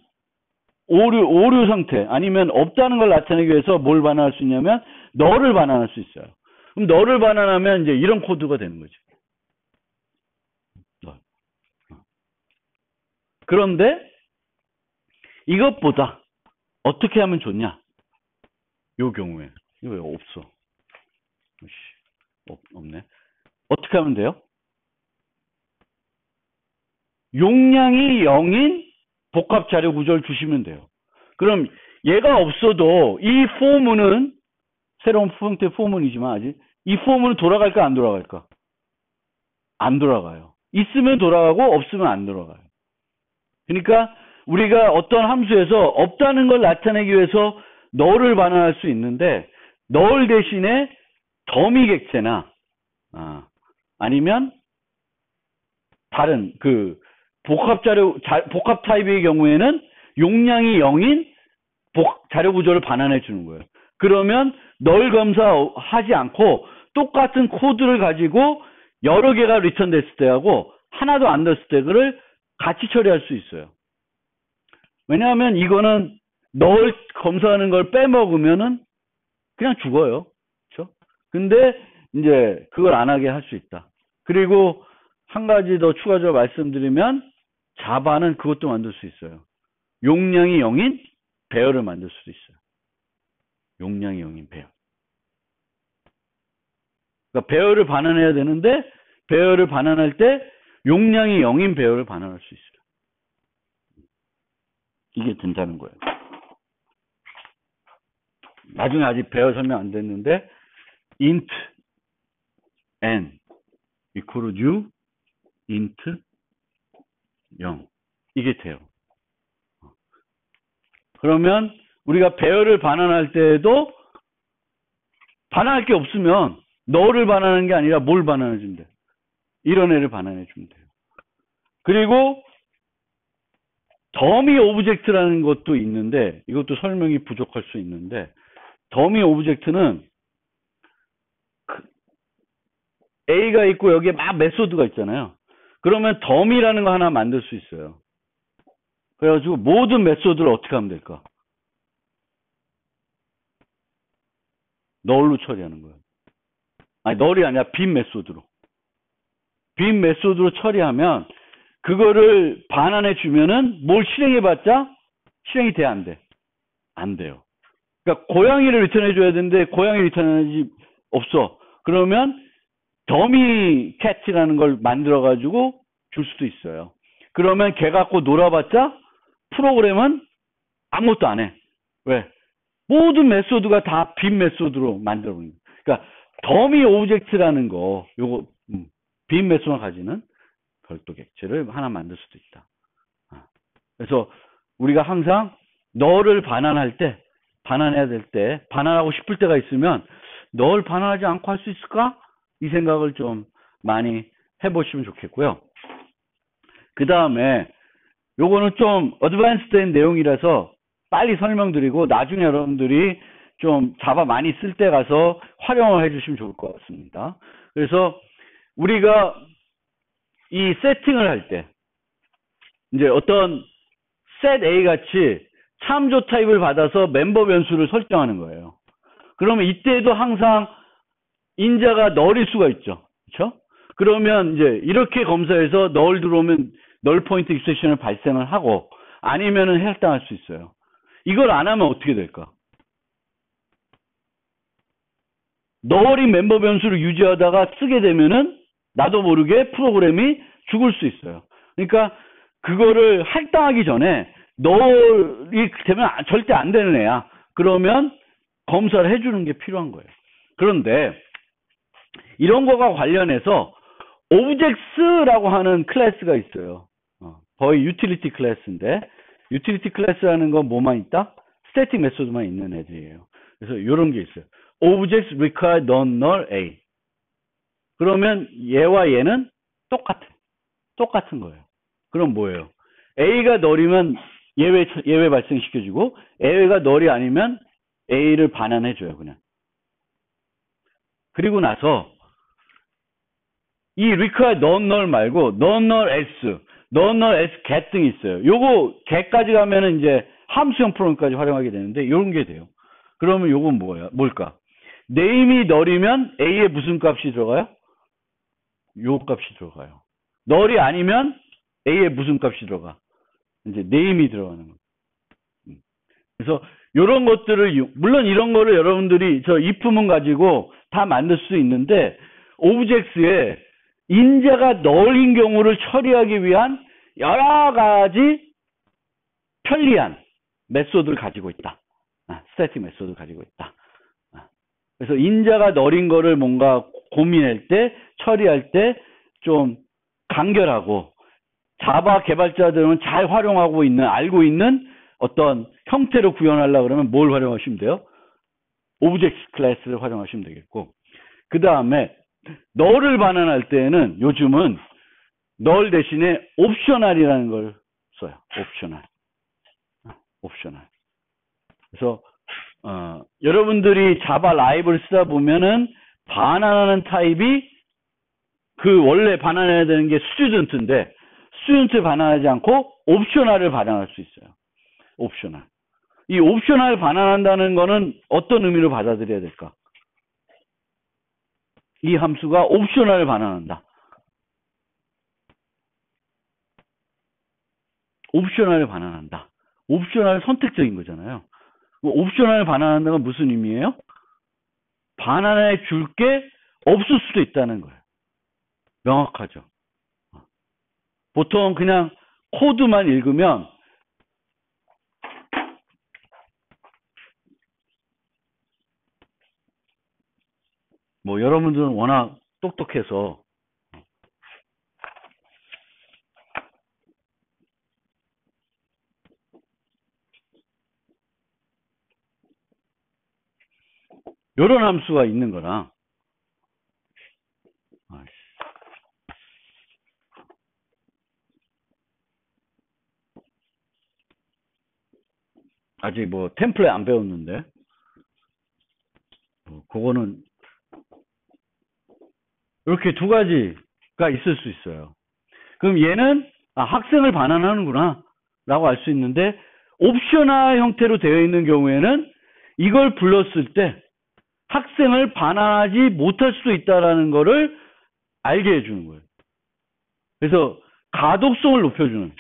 오류 상태, 아니면 없다는 걸 나타내기 위해서 뭘 반환할 수 있냐면 널을 반환할 수 있어요. 그럼 널을 반환하면 이제 이런 코드가 되는 거죠. 널. 그런데 이것보다 어떻게 하면 좋냐? 요 경우에 이거 왜 없어? 없네. 어떻게 하면 돼요? 용량이 0인 복합 자료 구조를 주시면 돼요. 그럼 얘가 없어도 이 포문은 새로운 형태의 포문이지만 아직 이 포문은 돌아갈까 안 돌아갈까? 안 돌아가요. 있으면 돌아가고 없으면 안 돌아가요. 그러니까 우리가 어떤 함수에서 없다는 걸 나타내기 위해서 널을 반환할 수 있는데 널 대신에 더미 객체나 아니면 다른 그 복합 타입의 경우에는 용량이 0인 자료 구조를 반환해 주는 거예요. 그러면 널 검사하지 않고 똑같은 코드를 가지고 여러 개가 리턴 됐을 때하고 하나도 안 됐을 때를 같이 처리할 수 있어요. 왜냐하면 이거는 널 검사하는 걸 빼먹으면은 그냥 죽어요. 그렇죠? 근데 이제 그걸 안 하게 할 수 있다. 그리고 한 가지 더 추가적으로 말씀드리면 자바는 그것도 만들 수 있어요. 용량이 0인 배열을 만들 수도 있어요. 용량이 0인 배열. 그러니까 배열을 반환해야 되는데 배열을 반환할 때 용량이 0인 배열을 반환할 수 있어요. 이게 된다는 거예요. 나중에 아직 배열 설명 안 됐는데 int n equal new int 0 이게 돼요. 그러면 우리가 배열을 반환할 때에도 반환할 게 없으면 너를 반환하는 게 아니라 뭘 반환해 주면 돼? 이런 애를 반환해 주면 돼요. 그리고 더미 오브젝트라는 것도 있는데 이것도 설명이 부족할 수 있는데 더미 오브젝트는 A가 있고 여기에 막 메소드가 있잖아요. 그러면 더미라는 거 하나 만들 수 있어요. 그래가지고 모든 메소드를 어떻게 하면 될까? 널로 처리하는 거예요. 아니 널이 아니라 빈 메소드로. 빈 메소드로 처리하면 그거를 반환해 주면은 뭘 실행해봤자 실행이 돼 안 돼? 안 돼요. 그러니까 고양이를 리턴해 줘야 되는데 고양이 리턴하지 없어. 그러면 더미 캣이라는 걸 만들어 가지고 줄 수도 있어요. 그러면 걔 갖고 놀아봤자 프로그램은 아무것도 안 해. 왜? 모든 메소드가 다 빈 메소드로 만들어 버린 거예요. 그러니까 더미 오브젝트라는 거, 요거 빈 메소드만 가지는 별도 객체를 하나 만들 수도 있다. 그래서 우리가 항상 너를 반환할 때, 반환해야 될 때, 반환하고 싶을 때가 있으면 널 반환하지 않고 할 수 있을까? 이 생각을 좀 많이 해보시면 좋겠고요. 그 다음에 요거는 좀 어드밴스된 내용이라서 빨리 설명드리고 나중에 여러분들이 좀 자바 많이 쓸 때 가서 활용을 해주시면 좋을 것 같습니다. 그래서 우리가 이 세팅을 할 때, 이제 어떤 set A 같이 참조 타입을 받아서 멤버 변수를 설정하는 거예요. 그러면 이때도 항상 인자가 널일 수가 있죠. 그렇죠? 그러면 이제 이렇게 검사해서 널 들어오면 널 포인트 익셉션을 발생을 하고 아니면은 해당할 수 있어요. 이걸 안 하면 어떻게 될까? 널이 멤버 변수를 유지하다가 쓰게 되면은 나도 모르게 프로그램이 죽을 수 있어요. 그러니까 그거를 할당하기 전에 널이 되면 절대 안 되는 애야. 그러면 검사를 해주는 게 필요한 거예요. 그런데 이런 거가 관련해서 오브젝트라고 하는 클래스가 있어요. 거의 유틸리티 클래스인데 유틸리티 클래스라는 건 뭐만 있다? 스태틱 메소드만 있는 애들이에요. 그래서 이런 게 있어요. Objects require non-null A. 그러면 얘와 얘는 똑같은 거예요. 그럼 뭐예요? A가 널이면 예외 발생시켜주고 A가 널이 아니면 A를 반환해줘요. 그냥. 그리고 나서 이 require non-null 말고 non-null S, non-null S get 등이 있어요. 요거 get까지 가면은 이제 함수형 프로그램까지 활용하게 되는데 이런 게 돼요. 그러면 요건 뭘까? name이 null이면 A에 무슨 값이 들어가요? 요 값이 들어가요. null이 아니면 A에 무슨 값이 들어가? 이제 name이 들어가는 거. 그래서 이런 것들을 물론 이런 거를 여러분들이 저 if문 가지고 다 만들 수 있는데 오브젝트에 인자가 null인 경우를 처리하기 위한 여러 가지 편리한 메소드를 가지고 있다. 스태틱 메소드를 가지고 있다. 그래서 인자가 null인 거를 뭔가 고민할 때, 처리할 때 좀 간결하고 자바 개발자들은 잘 활용하고 있는, 알고 있는 어떤 형태로 구현하려고 그러면 뭘 활용하시면 돼요? 오브젝트 클래스를 활용하시면 되겠고, 그 다음에 null을 반환할 때는 요즘은 null 대신에 옵셔널이라는 걸 써요. 옵셔널. 그래서 여러분들이 자바 라이브를 쓰다 보면은 반환하는 타입이 그 원래 반환해야 되는 게 스튜던트인데 스튜던트 반환하지 않고 옵셔널을 반환할 수 있어요. 옵셔널. 이 옵셔널 반환한다는 거는 어떤 의미로 받아들여야 될까? 이 함수가 옵셔널을 반환한다. 옵셔널을 반환한다. 옵셔널 선택적인 거잖아요. 옵셔널을 반환한다는 건 무슨 의미예요? 반환해 줄 게 없을 수도 있다는 거예요. 명확하죠. 보통 그냥 코드만 읽으면 뭐 여러분들은 워낙 똑똑해서 이런 함수가 있는 거랑 아직 뭐 템플릿 안 배웠는데 그거는 이렇게 두 가지가 있을 수 있어요. 그럼 얘는 학생을 반환하는구나 라고 알 수 있는데 옵셔널 형태로 되어 있는 경우에는 이걸 불렀을 때 학생을 반환하지 못할 수도 있다는 거를 알게 해주는 거예요. 그래서 가독성을 높여주는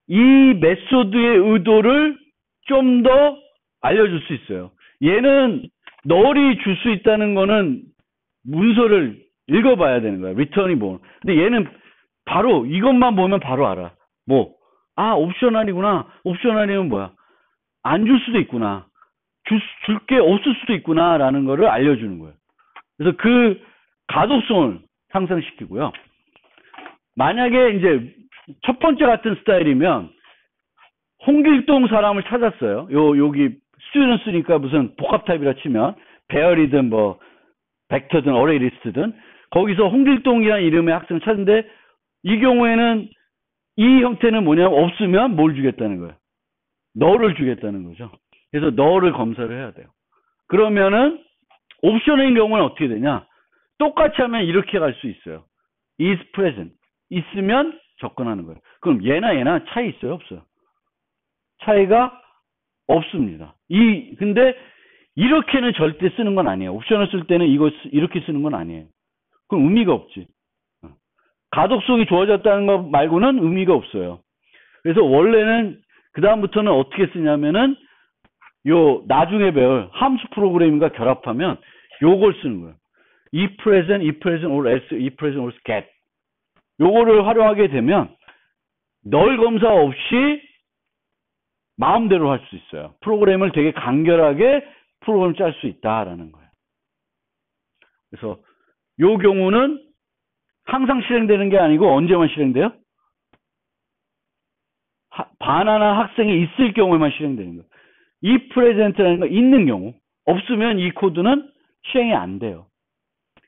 이 메소드의 의도를 좀 더 알려줄 수 있어요. 얘는 널이 줄 수 있다는 거는 문서를 읽어봐야 되는 거야. 리턴이 뭐. 근데 얘는 바로 이것만 보면 바로 알아. 옵셔널이구나. 옵셔널이면 뭐야? 안 줄 수도 있구나. 줄 게 없을 수도 있구나. 라는 거를 알려주는 거예요. 그래서 그 가독성을 상승시키고요. 만약에 이제 첫 번째 같은 스타일이면 홍길동 사람을 찾았어요. 여기 스튜던스니까 무슨 복합 타입이라 치면 배열이든 뭐 벡터든 어레이 리스트든 거기서 홍길동이라는 이름의 학생을 찾는데 이 경우에는 이 형태는 뭐냐면 없으면 뭘 주겠다는 거예요. 너를 주겠다는 거죠. 그래서 너를 검사를 해야 돼요. 그러면은 옵션인 경우는 어떻게 되냐? 똑같이 하면 이렇게 갈 수 있어요. is present. 있으면 접근하는 거예요. 그럼 얘나 차이 있어요? 없어요? 차이가 없습니다. 근데 이렇게는 절대 쓰는 건 아니에요. 옵션을 쓸 때는 이렇게 쓰는 건 아니에요. 그럼 의미가 없지. 가독성이 좋아졌다는 것 말고는 의미가 없어요. 그래서 원래는 그다음부터는 어떻게 쓰냐면은 요 나중에 배울 함수 프로그래밍과 결합하면 요걸 쓰는 거예요. if present or else, if present or get. 요거를 활용하게 되면 널 검사 없이 마음대로 할 수 있어요. 프로그램을 되게 간결하게 프로그램을 짤 수 있다라는 거예요. 그래서 요 경우는 항상 실행되는 게 아니고 언제만 실행돼요? 바나나 학생이 있을 경우에만 실행되는 거예요. 이 프레젠트라는 거 있는 경우 없으면 이 코드는 실행이 안 돼요.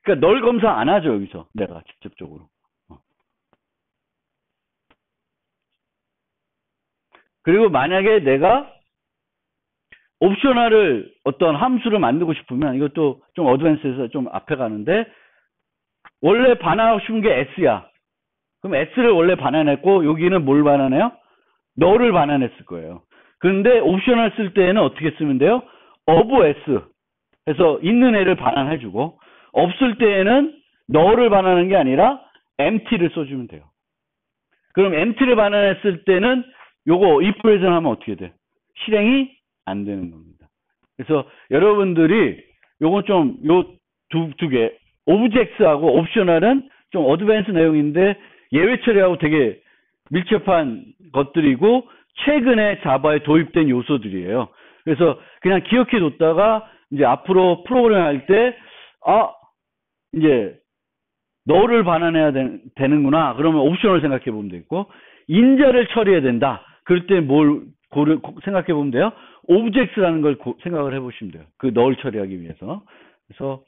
그러니까 널 검사 안 하죠. 여기서 내가 직접적으로. 그리고 만약에 내가 옵셔널을 어떤 함수를 만들고 싶으면 이것도 좀 어드밴스에서 좀 앞에 가는데 원래 반환하고 싶은 게 S야. 그럼 S를 원래 반환했고 여기는 뭘 반환해요? 너를 반환했을 거예요. 그런데 옵셔널 쓸 때에는 어떻게 쓰면 돼요? of S 해서 있는 애를 반환해주고 없을 때에는 너를 반환하는 게 아니라 empty를 써주면 돼요. 그럼 empty를 반환했을 때는 요거 if present 하면 어떻게 돼? 실행이 안 되는 겁니다. 그래서 여러분들이 요건 좀 요 두 개 오브젝트하고 옵셔널은 좀 어드밴스 내용인데 예외 처리하고 되게 밀접한 것들이고 최근에 자바에 도입된 요소들이에요. 그래서 그냥 기억해 뒀다가 이제 앞으로 프로그램 할 때 이제 너를 반환해야 되는구나. 그러면 옵션을 생각해 보면 되고 인자를 처리해야 된다. 그럴 때 뭘 생각해 보면 돼요? 오브젝트라는 걸 생각을 해 보시면 돼요. 그 너를 처리하기 위해서. 그래서